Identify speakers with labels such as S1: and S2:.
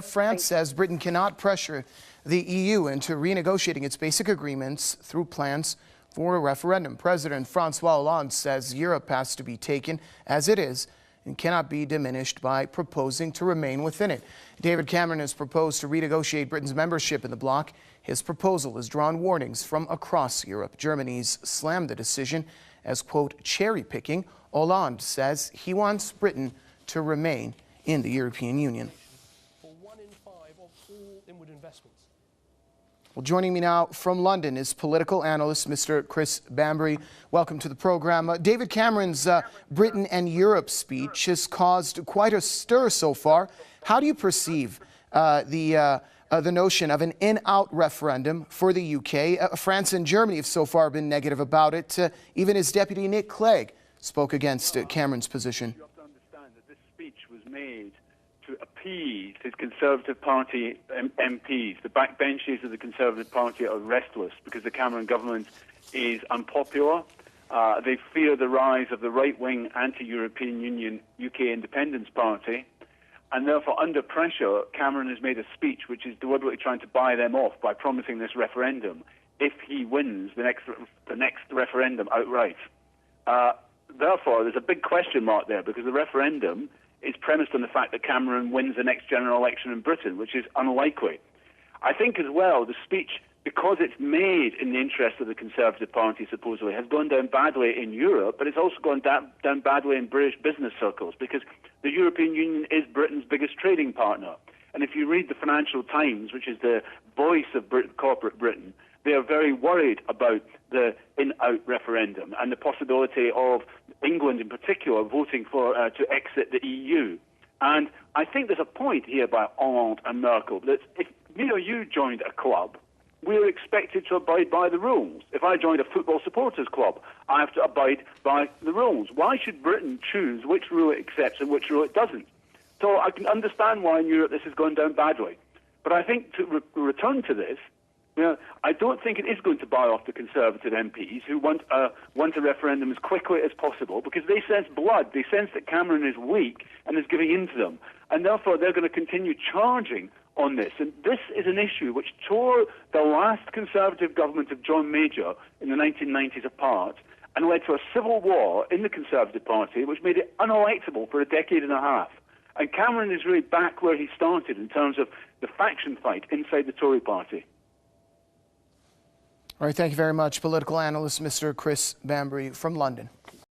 S1: France says Britain cannot pressure the EU into renegotiating its basic agreements through plans for a referendum. President Francois Hollande says Europe has to be taken as it is and cannot be diminished by proposing to remain within it. David Cameron has proposed to renegotiate Britain's membership in the bloc. His proposal has drawn warnings from across Europe. Germany's slammed the decision as, quote, cherry-picking. Hollande says he wants Britain to remain in the European Union.
S2: All inward investments.
S1: Well, joining me now from London is political analyst Mr. Chris Bambury. Welcome to the program. David Cameron's Britain and Europe speech has caused quite a stir so far. How do you perceive the notion of an in-out referendum for the UK? France and Germany have so far been negative about it. Even his deputy Nick Clegg spoke against Cameron's position.
S3: You have to understand that this speech was made to appease his Conservative Party MPs. The backbenches of the Conservative Party are restless because the Cameron government is unpopular. They fear the rise of the right-wing anti-European Union UK Independence Party. And therefore, under pressure, Cameron has made a speech which is deliberately trying to buy them off by promising this referendum if he wins the next referendum outright. Therefore, there's a big question mark there because the referendum is premised on the fact that Cameron wins the next general election in Britain, which is unlikely. I think as well, the speech, because it's made in the interest of the Conservative Party, supposedly, has gone down badly in Europe, but it's also gone down badly in British business circles, because the European Union is Britain's biggest trading partner. And if you read the Financial Times, which is the voice of corporate Britain, they are very worried about the in-out referendum and the possibility of England in particular voting for to exit the EU. And I think there's a point here by Hollande and Merkel that if me or you joined a club, we're expected to abide by the rules. If I joined a football supporters club, I have to abide by the rules. Why should Britain choose which rule it accepts and which rule it doesn't? So I can understand why in Europe this has gone down badly. But I think to return to this, I don't think it is going to buy off the Conservative MPs who want a referendum as quickly as possible because they sense blood. They sense that Cameron is weak and is giving in to them. And therefore, they're going to continue charging on this. And this is an issue which tore the last Conservative government of John Major in the 1990s apart and led to a civil war in the Conservative Party, which made it unelectable for a decade and a half. And Cameron is really back where he started in terms of the faction fight inside the Tory party.
S1: All right, thank you very much, political analyst Mr. Chris Bambury from London.